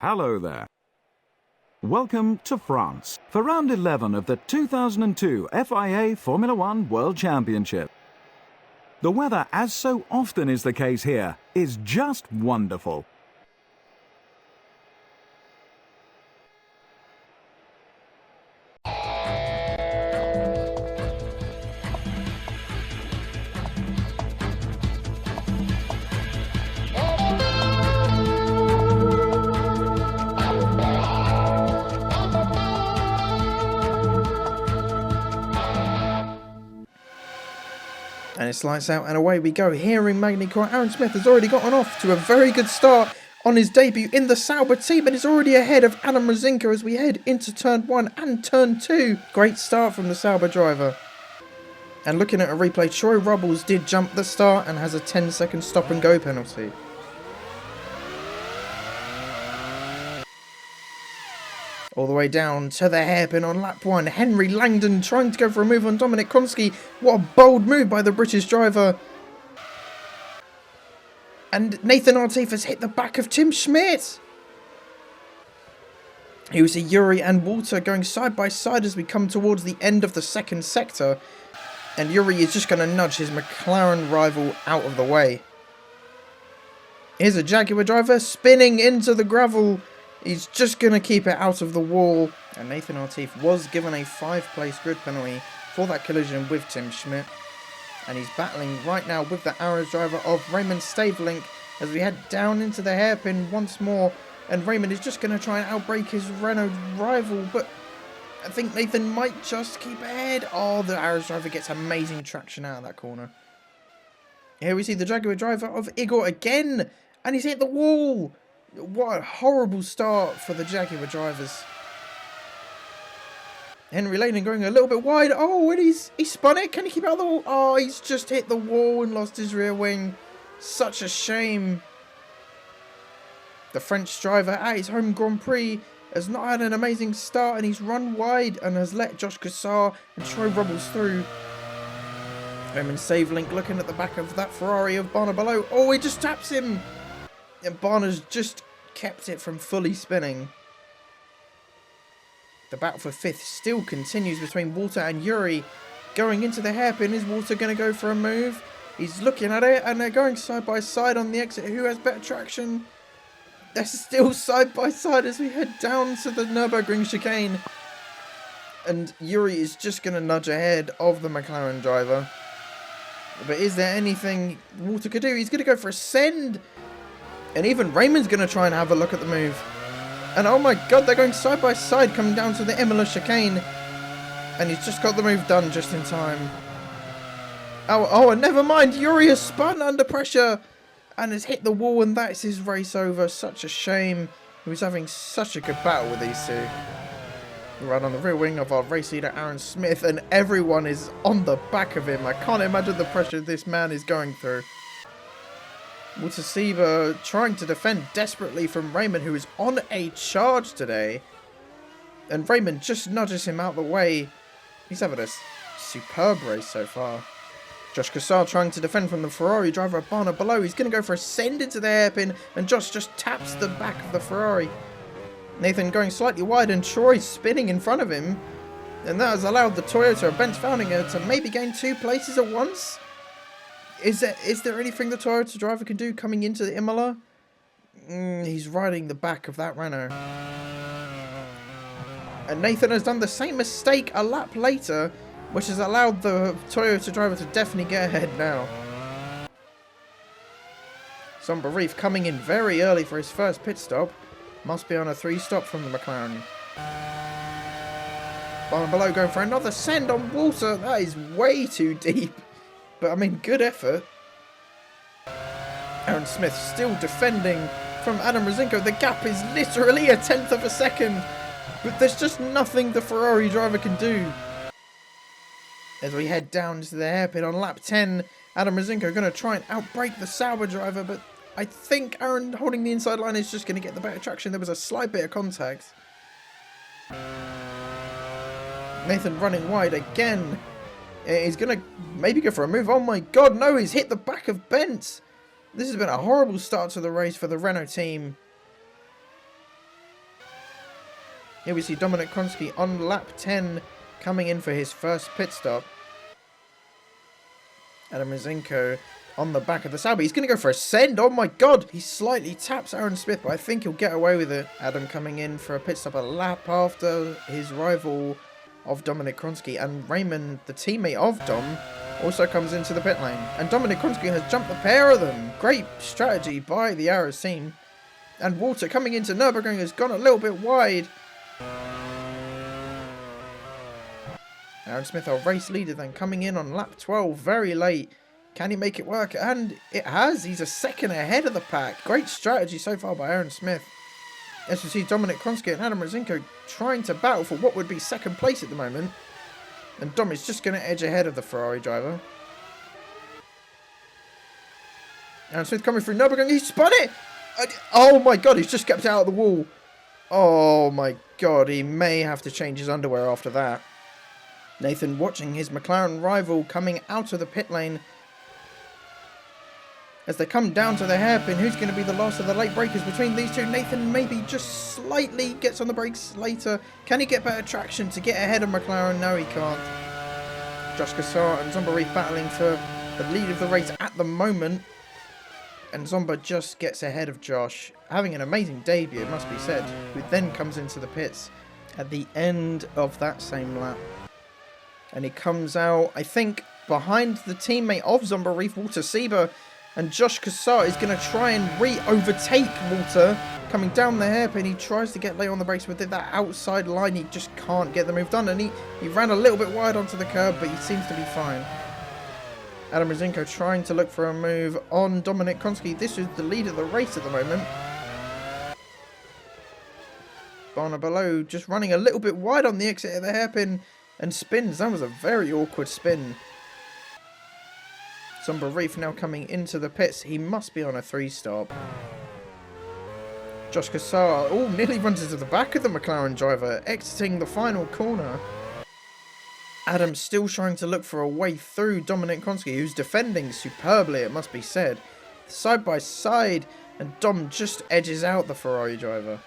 Hello there. Welcome to France for round 11 of the 2002 FIA Formula One World Championship. The weather, as so often is the case here, is just wonderful. And it's lights out and away we go here in Magny-Cours. Aaron Smith has already gotten off to a very good start on his debut in the Sauber team and is already ahead of Adam Rosinka as we head into turn 1 and turn 2. Great start from the Sauber driver. And looking at a replay, Troy Rubbles did jump the start and has a 10-second stop and go penalty. All the way down to the hairpin on lap 1. Henry Langdon trying to go for a move on Dominic Konski. What a bold move by the British driver. And Nathan Artif has hit the back of Tim Schmidt. Here we see Yuri and Walter going side by side as we come towards the end of the second sector. And Yuri is just going to nudge his McLaren rival out of the way. Here's a Jaguar driver spinning into the gravel. He's just going to keep it out of the wall. And Nathan Artif was given a 5-place grid penalty for that collision with Tim Schmidt. And he's battling right now with the Arrows driver of Raymond Stavelink as we head down into the hairpin once more. And Raymond is just going to try and outbrake his Renault rival. But I think Nathan might just keep ahead. Oh, the Arrows driver gets amazing traction out of that corner. Here we see the Jaguar driver of Igor again. And he's hit the wall. What a horrible start for the Jaguar drivers. Henry Langdon going a little bit wide. Oh, and he spun it. Can he keep out the wall? Oh, he's just hit the wall and lost his rear wing. Such a shame. The French driver at his home Grand Prix has not had an amazing start and he's run wide and has let Josh Cassar and Troy Rubbles through. Raymond Stavelink looking at the back of that Ferrari of Barna below. Oh, he just taps him. And Barna's just kept it from fully spinning. The battle for 5th still continues between Walter and Yuri. Going into the hairpin, is Walter going to go for a move? He's looking at it and they're going side by side on the exit. Who has better traction? They're still side by side as we head down to the Nürburgring chicane. And Yuri is just going to nudge ahead of the McLaren driver. But is there anything Walter could do? He's going to go for a send. And even Raymond's going to try and have a look at the move. And oh my god, they're going side by side coming down to the Imola chicane. And he's just got the move done just in time. Oh, and never mind. Yuri has spun under pressure and has hit the wall, and that's his race over. Such a shame. He was having such a good battle with these two. Right on the rear wing of our race leader, Aaron Smith, and everyone is on the back of him. I can't imagine the pressure this man is going through. Walter Sieber trying to defend desperately from Raymond, who is on a charge today. And Raymond just nudges him out the way. He's having a superb race so far. Josh Cassar trying to defend from the Ferrari driver of Barna below. He's going to go for a send into the hairpin, and Josh just taps the back of the Ferrari. Nathan going slightly wide, and Troy spinning in front of him. And that has allowed the Toyota of Bent Foudinger to maybe gain 2 places at once. Is there anything the Toyota driver can do coming into the Imola? He's riding the back of that Renault. And Nathan has done the same mistake a lap later, which has allowed the Toyota driver to definitely get ahead now. Somber Reef coming in very early for his first pit stop. Must be on a 3-stop from the McLaren. Barna below going for another send on Walter. That is way too deep. But I mean, good effort. Aaron Smith still defending from Adam Rosinka. The gap is literally 1/10 of a second. But there's just nothing the Ferrari driver can do. As we head down to the hairpin on lap 10, Adam Rosinka going to try and outbrake the Sauber driver. But I think Aaron holding the inside line is just going to get the better traction. There was a slight bit of contact. Nathan running wide again. He's going to maybe go for a move. Oh my god, no, he's hit the back of Bent. This has been a horrible start to the race for the Renault team. Here we see Dominic Kronski on lap 10 coming in for his first pit stop. Adam Rosinko on the back of the Sauber. He's going to go for a send. Oh my god. He slightly taps Aaron Smith, but I think he'll get away with it. Adam coming in for a pit stop a lap after his rival of Dominic Kronski. And Raymond, the teammate of Dom, also comes into the pit lane. And Dominic Kronski has jumped the pair of them. Great strategy by the Arrows team. And Walter coming into Nürburgring has gone a little bit wide. Aaron Smith, our race leader, then coming in on lap 12 very late. Can he make it work? And it has. He's a second ahead of the pack. Great strategy so far by Aaron Smith. As we see Dominic Kronski and Adam Rosinko trying to battle for what would be second place at the moment. And Dom is just going to edge ahead of the Ferrari driver. Aaron Smith coming through Nürburgring. He spun it! Oh my god, he's just kept out of the wall. Oh my god, he may have to change his underwear after that. Nathan watching his McLaren rival coming out of the pit lane. As they come down to the hairpin, who's going to be the last of the late breakers between these two? Nathan maybe just slightly gets on the brakes later. Can he get better traction to get ahead of McLaren? No, he can't. Josh Cassar and Zomba Reef battling for the lead of the race at the moment. And Zomba just gets ahead of Josh, having an amazing debut, it must be said, who then comes into the pits at the end of that same lap. And he comes out, I think, behind the teammate of Zomba Reef, Walter Sieber. And Josh Cassar is going to try and overtake Walter. Coming down the hairpin, he tries to get late on the brakes with that outside line. He just can't get the move done. And he ran a little bit wide onto the curb, but he seems to be fine. Adam Rosinko trying to look for a move on Dominic Kronski. This is the lead of the race at the moment. Barna below just running a little bit wide on the exit of the hairpin and spins. That was a very awkward spin. Zomba Reef now coming into the pits. He must be on a 3-stop. Josh Cassar, nearly runs into the back of the McLaren driver, exiting the final corner. Adam still trying to look for a way through Dominic Kronski, who's defending superbly, it must be said. Side by side, and Dom just edges out the Ferrari driver.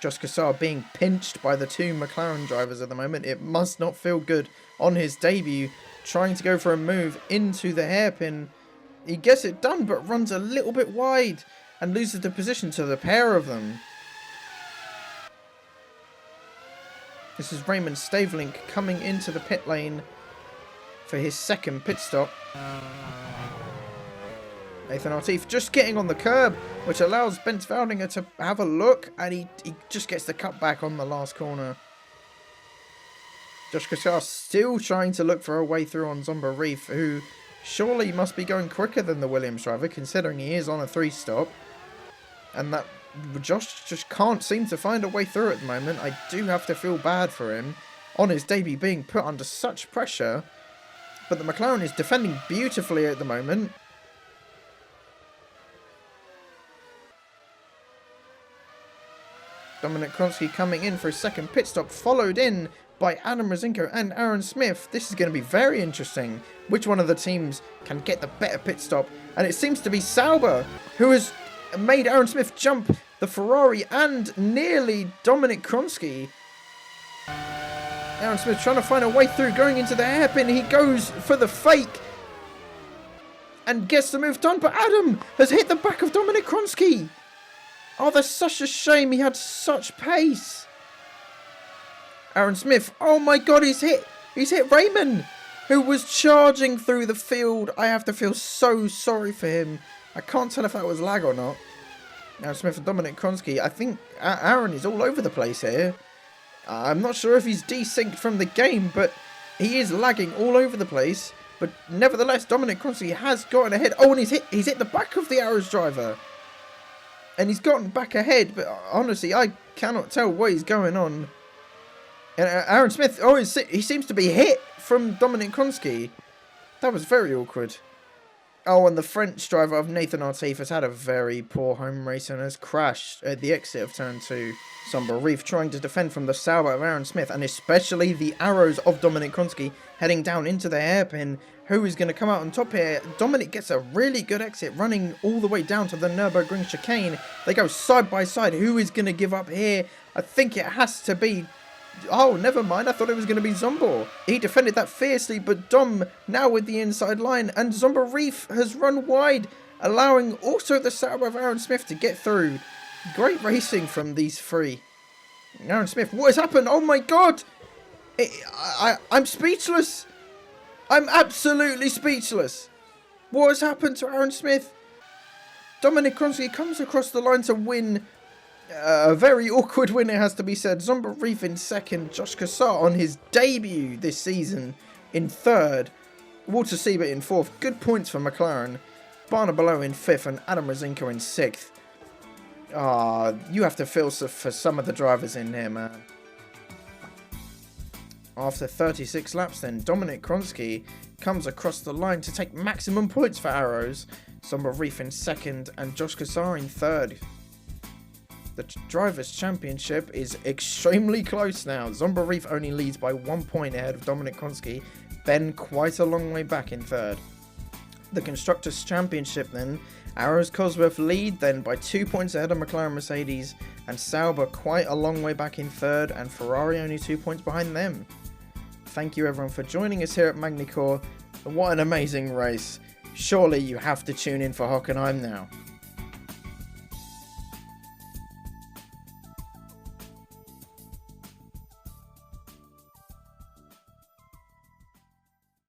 Josh Cassar being pinched by the two McLaren drivers at the moment. It must not feel good on his debut. Trying to go for a move into the hairpin. He gets it done, but runs a little bit wide and loses the position to the pair of them. This is Raymond Stavelink coming into the pit lane for his second pit stop. Nathan Artif just getting on the curb, which allows Bent Valdinger to have a look, and he just gets the cut back on the last corner. Josh Cassar still trying to look for a way through on Zomba Reef, who surely must be going quicker than the Williams driver, considering he is on a 3-stop. And that Josh just can't seem to find a way through at the moment. I do have to feel bad for him on his debut being put under such pressure. But the McLaren is defending beautifully at the moment. Dominic Kronski coming in for his second pit stop, followed in by Adam Rosinko and Aaron Smith. This is going to be very interesting. Which one of the teams can get the better pit stop? And it seems to be Sauber, who has made Aaron Smith jump the Ferrari and nearly Dominic Kronski. Aaron Smith trying to find a way through, going into the hairpin. He goes for the fake and gets the move done, but Adam has hit the back of Dominic Kronski. Oh, that's such a shame. He had such pace. Aaron Smith, oh my god, he's hit Raymond, who was charging through the field. I have to feel so sorry for him. I can't tell if that was lag or not. Aaron Smith and Dominic Kronski, I think Aaron is all over the place here. I'm not sure if he's desynced from the game, but he is lagging all over the place. But nevertheless, Dominic Kronski has gotten ahead. Oh, and he's hit the back of the Arrows driver. And he's gotten back ahead, but honestly, I cannot tell what is going on. And Aaron Smith, he seems to be hit from Dominic Kronski. That was very awkward. Oh, and the French driver of Nathan Artif has had a very poor home race and has crashed at the exit of turn 2. Somber Reef trying to defend from the Sauber of Aaron Smith, and especially the arrows of Dominic Kronski heading down into the hairpin. Who is going to come out on top here? Dominic gets a really good exit, running all the way down to the Nürburgring chicane. They go side by side. Who is going to give up here? I think it has to be... Oh, never mind. I thought it was going to be Zombor. He defended that fiercely, but Dom now with the inside line, and Zombor Reef has run wide, allowing also the Sauber of Aaron Smith to get through. Great racing from these three. Aaron Smith, what has happened? Oh my god! I'm speechless. I'm absolutely speechless. What has happened to Aaron Smith? Dominic Kronski comes across the line to win. A very awkward win, it has to be said. Zombor Reef in second. Josh Cassar on his debut this season in third. Walter Siebert in fourth. Good points for McLaren. Barna Below in fifth and Adam Rosinko in sixth. You have to feel for some of the drivers in here, man. After 36 laps then, Dominic Kronski comes across the line to take maximum points for Arrows. Zombor Reef in second and Josh Cassar in third. The Drivers' Championship is extremely close now. Zombor Reef only leads by 1 point ahead of Dominic Kronski, Ben quite a long way back in third. The Constructors' Championship then, Arrows Cosworth lead then by 2 points ahead of McLaren Mercedes, and Sauber quite a long way back in third, and Ferrari only 2 points behind them. Thank you everyone for joining us here at Magny-Cours. What an amazing race. Surely you have to tune in for Hockenheim now.